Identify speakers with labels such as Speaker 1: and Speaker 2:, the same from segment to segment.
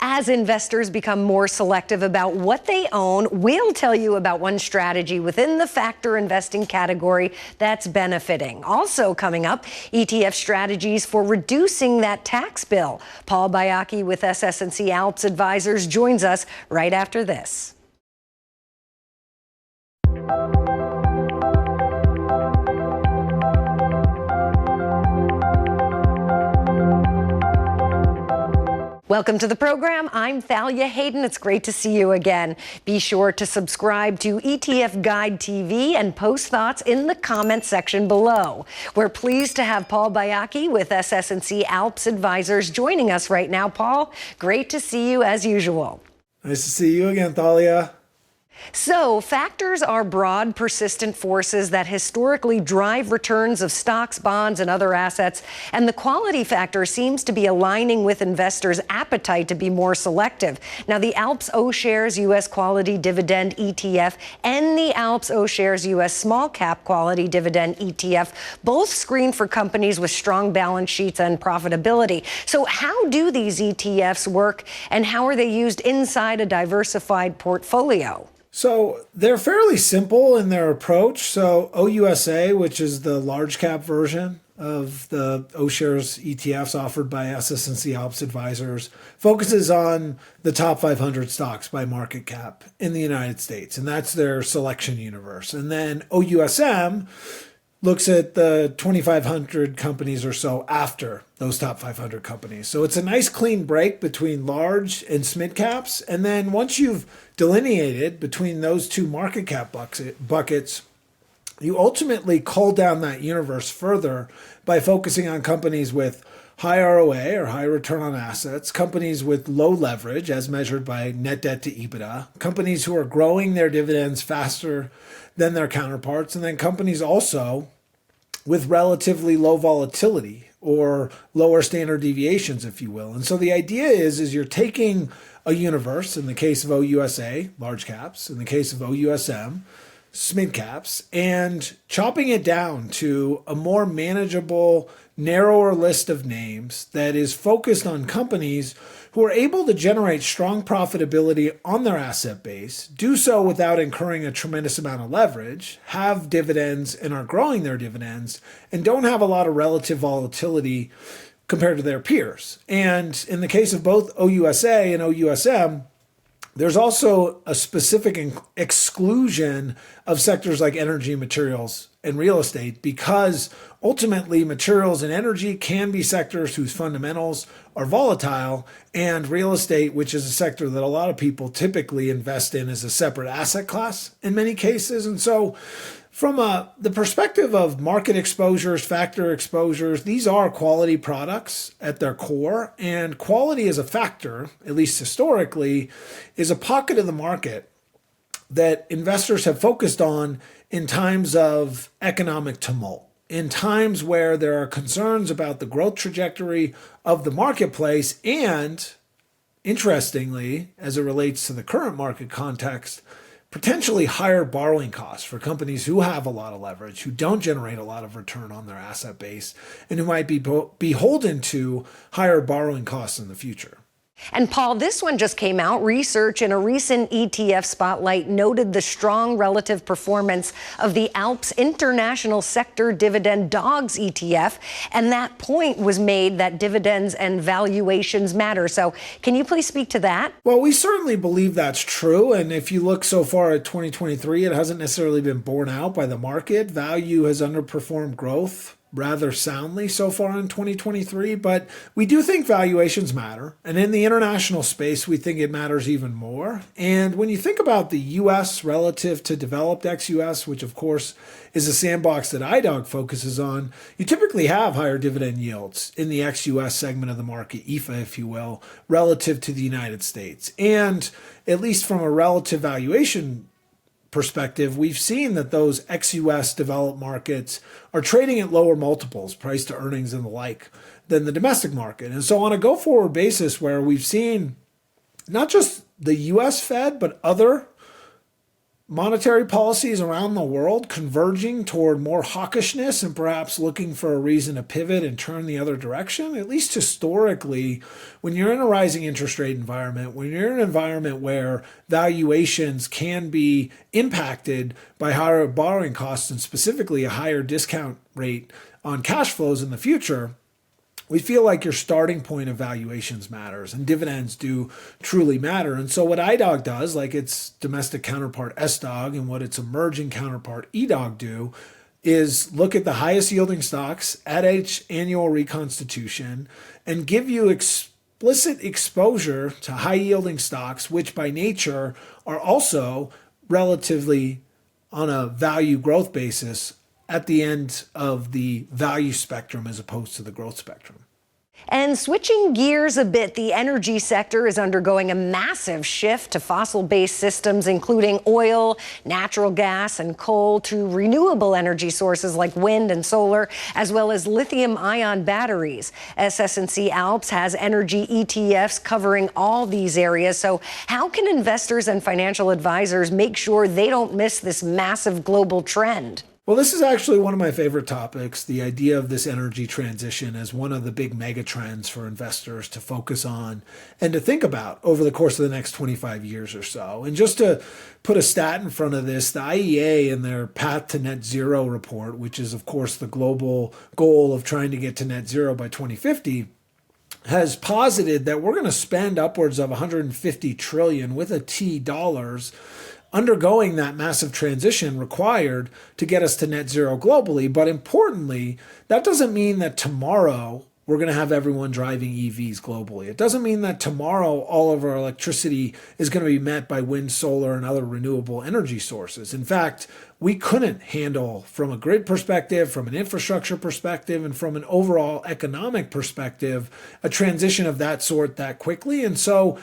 Speaker 1: As investors become more selective about what they own, we'll tell you about one strategy within the factor investing category that's benefiting. Also coming up, ETF strategies for reducing that tax bill. Paul Baiocchi with SS&C ALPS Advisors joins us right after this. Welcome to the program. I'm Thalia Hayden. It's great to see you again. Be sure to subscribe to ETF Guide TV and post thoughts in the comment section below. We're pleased to have Paul Baiocchi with SS&C ALPS Advisors joining us right now. Paul, great to see you as usual.
Speaker 2: Nice to see you again, Thalia.
Speaker 1: So, factors are broad, persistent forces that historically drive returns of stocks, bonds, and other assets, and the quality factor seems to be aligning with investors' appetite to be more selective. Now, the ALPS O-Shares U.S. Quality Dividend ETF and the ALPS O-Shares U.S. Small Cap Quality Dividend ETF both screen for companies with strong balance sheets and profitability. So, how do these ETFs work, and how are they used inside a diversified portfolio?
Speaker 2: So they're fairly simple in their approach. So OUSA, which is the large cap version of the O-Shares ETFs offered by SS&C ALPS Advisors, focuses on the top 500 stocks by market cap in the United States. And that's their selection universe. And then OUSM looks at the 2,500 companies or so after those top 500 companies. So it's a nice clean break between large and mid caps. And then once you've delineated between those two market cap buckets, you ultimately cull down that universe further by focusing on companies with high ROA or high return on assets, companies with low leverage as measured by net debt to EBITDA, companies who are growing their dividends faster than their counterparts, and then companies also with relatively low volatility or lower standard deviations, if you will. And so the idea is you're taking a universe, in the case of OUSA, large caps, in the case of OUSM, mid caps, and chopping it down to a more manageable, narrower list of names that is focused on companies who are able to generate strong profitability on their asset base, do so without incurring a tremendous amount of leverage, have dividends and are growing their dividends, and don't have a lot of relative volatility compared to their peers. And in the case of both OUSA and OUSM, there's also a specific exclusion of sectors like energy, materials, and real estate, because ultimately materials and energy can be sectors whose fundamentals are volatile, and real estate, which is a sector that a lot of people typically invest in, as a separate asset class in many cases. And so from the perspective of market exposures, factor exposures, these are quality products at their core, and quality as a factor, at least historically, is a pocket of the market that investors have focused on in times of economic tumult, in times where there are concerns about the growth trajectory of the marketplace, and interestingly, as it relates to the current market context, potentially higher borrowing costs for companies who have a lot of leverage, who don't generate a lot of return on their asset base, and who might be beholden to higher borrowing costs in the future.
Speaker 1: And Paul, this one just came out. Research in a recent ETF spotlight noted the strong relative performance of the ALPS International Sector Dividend DOGS ETF. And that point was made that dividends and valuations matter. So can you please speak to that?
Speaker 2: Well, we certainly believe that's true. And if you look so far at 2023, it hasn't necessarily been borne out by the market. Value has underperformed growth rather soundly so far in 2023, but we do think valuations matter. And in the international space, we think it matters even more. And when you think about the US relative to developed ex-US, which of course is a sandbox that IDOG focuses on, you typically have higher dividend yields in the ex-US segment of the market, EFA, if you will, relative to the United States. And at least from a relative valuation perspective, we've seen that those ex-US developed markets are trading at lower multiples, price to earnings and the like, than the domestic market. And so on a go-forward basis, where we've seen not just the US Fed, but other monetary policies around the world converging toward more hawkishness and perhaps looking for a reason to pivot and turn the other direction. At least historically, when you're in a rising interest rate environment, when you're in an environment where valuations can be impacted by higher borrowing costs and specifically a higher discount rate on cash flows in the future, we feel like your starting point of valuations matters, and dividends do truly matter. And so what IDOG does, like its domestic counterpart SDOG and what its emerging counterpart EDOG do, is look at the highest yielding stocks at each annual reconstitution and give you explicit exposure to high yielding stocks, which by nature are also relatively on a value growth basis at the end of the value spectrum as opposed to the growth spectrum.
Speaker 1: And switching gears a bit, the energy sector is undergoing a massive shift to fossil-based systems, including oil, natural gas, and coal, to renewable energy sources like wind and solar, as well as lithium-ion batteries. SS&C ALPS has energy ETFs covering all these areas. So how can investors and financial advisors make sure they don't miss this massive global trend?
Speaker 2: Well, this is actually one of my favorite topics, the idea of this energy transition as one of the big mega trends for investors to focus on and to think about over the course of the next 25 years or so. And just to put a stat in front of this, the IEA in their Path to Net Zero report, which is, of course, the global goal of trying to get to net zero by 2050, has posited that we're going to spend upwards of 150 trillion with a T dollars undergoing that massive transition required to get us to net zero globally. But importantly, that doesn't mean that tomorrow we're going to have everyone driving EVs globally. It doesn't mean that tomorrow all of our electricity is going to be met by wind, solar, and other renewable energy sources. In fact, we couldn't handle, from a grid perspective, from an infrastructure perspective, and from an overall economic perspective, a transition of that sort that quickly. And so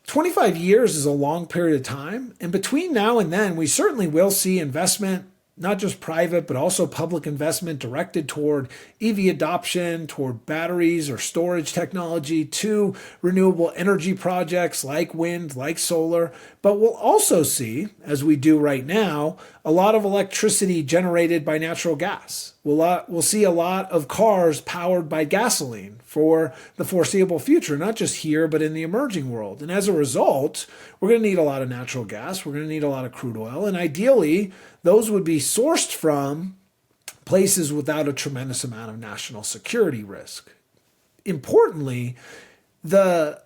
Speaker 2: 25 years is a long period of time. And between now and then, we certainly will see investment, not just private, but also public investment directed toward EV adoption, toward batteries or storage technology, to renewable energy projects like wind, like solar. But we'll also see, as we do right now, a lot of electricity generated by natural gas. We'll see a lot of cars powered by gasoline for the foreseeable future, not just here, but in the emerging world. And as a result, we're going to need a lot of natural gas. We're going to need a lot of crude oil. And ideally, those would be sourced from places without a tremendous amount of national security risk. Importantly, the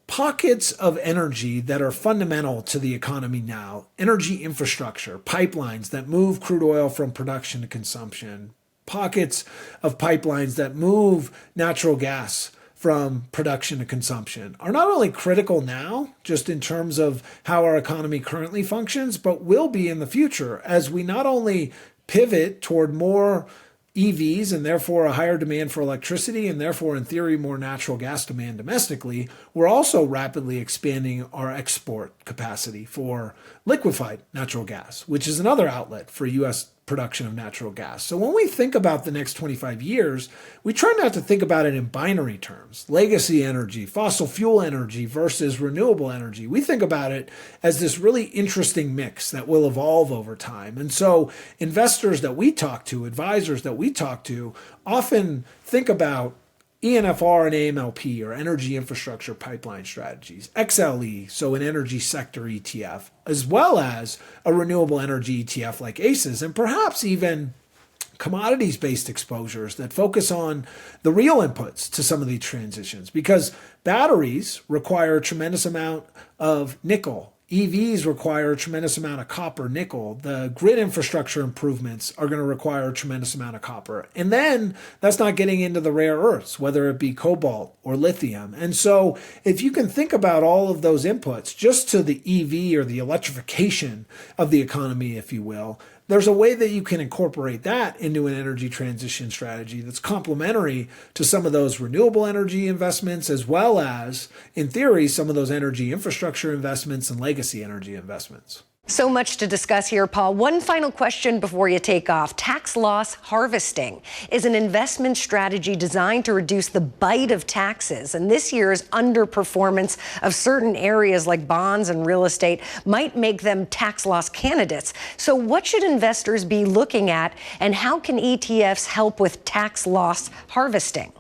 Speaker 2: pockets of energy that are fundamental to the economy now, energy infrastructure, pipelines that move crude oil from production to consumption, pockets of pipelines that move natural gas from production to consumption, are not only critical now, just in terms of how our economy currently functions, but will be in the future as we not only pivot toward more EVs and therefore a higher demand for electricity and therefore in theory more natural gas demand domestically, we're also rapidly expanding our export capacity for liquefied natural gas, which is another outlet for U.S. production of natural gas. So when we think about the next 25 years, we try not to think about it in binary terms, legacy energy, fossil fuel energy versus renewable energy. We think about it as this really interesting mix that will evolve over time. And so investors that we talk to, advisors that we talk to, often think about ENFR and AMLP, or energy infrastructure pipeline strategies, XLE, so an energy sector ETF, as well as a renewable energy ETF like ACEs, and perhaps even commodities-based exposures that focus on the real inputs to some of these transitions, because batteries require a tremendous amount of nickel. EVs require a tremendous amount of copper, nickel. The grid infrastructure improvements are going to require a tremendous amount of copper. And then that's not getting into the rare earths, whether it be cobalt or lithium. And so if you can think about all of those inputs just to the EV or the electrification of the economy, if you will, there's a way that you can incorporate that into an energy transition strategy that's complementary to some of those renewable energy investments, as well as, in theory, some of those energy infrastructure investments and legacy energy investments.
Speaker 1: So much to discuss here, Paul. One final question before you take off. Tax loss harvesting is an investment strategy designed to reduce the bite of taxes. And this year's underperformance of certain areas like bonds and real estate might make them tax loss candidates. So what should investors be looking at, and how can ETFs help with tax loss harvesting?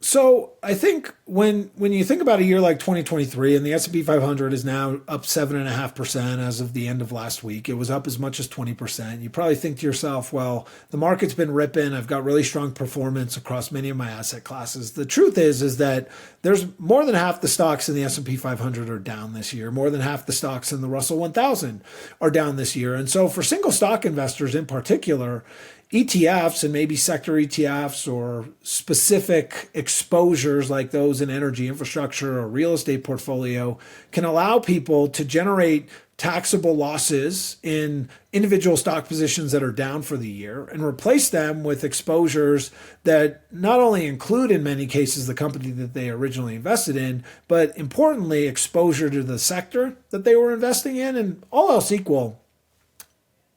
Speaker 2: So I think when you think about a year like 2023, and the S&P 500 is now up 7.5% as of the end of last week, it was up as much as 20%. You probably think to yourself, well, the market's been ripping. I've got really strong performance across many of my asset classes. The truth is that there's more than half the stocks in the S&P 500 are down this year. More than half the stocks in the Russell 1000 are down this year. And so for single stock investors in particular, ETFs and maybe sector ETFs or specific exposures like those in energy infrastructure or real estate portfolio can allow people to generate taxable losses in individual stock positions that are down for the year and replace them with exposures that not only include in many cases the company that they originally invested in, but importantly exposure to the sector that they were investing in. And all else equal,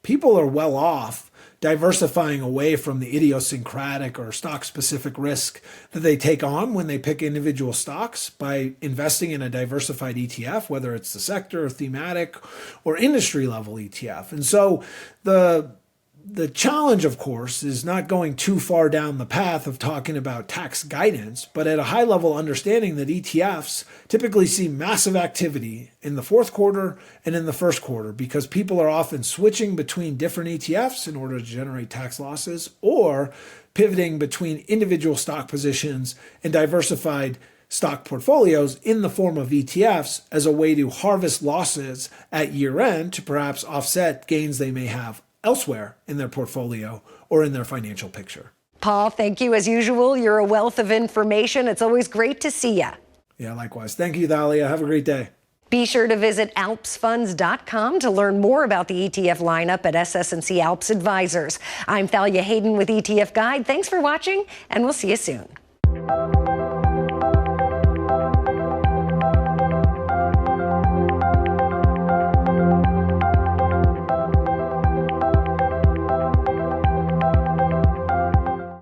Speaker 2: people are well off diversifying away from the idiosyncratic or stock-specific risk that they take on when they pick individual stocks by investing in a diversified ETF, whether it's the sector, or thematic, or industry-level ETF. And so the challenge, of course, is not going too far down the path of talking about tax guidance, but at a high level understanding that ETFs typically see massive activity in the fourth quarter and in the first quarter because people are often switching between different ETFs in order to generate tax losses or pivoting between individual stock positions and diversified stock portfolios in the form of ETFs as a way to harvest losses at year end to perhaps offset gains they may have elsewhere in their portfolio or in their financial picture.
Speaker 1: Paul, thank you as usual. You're a wealth of information. It's always great to see you.
Speaker 2: Yeah, likewise. Thank you, Thalia. Have a great day.
Speaker 1: Be sure to visit alpsfunds.com to learn more about the ETF lineup at SS&C ALPS Advisors. I'm Thalia Hayden with ETF Guide. Thanks for watching, and we'll see you soon.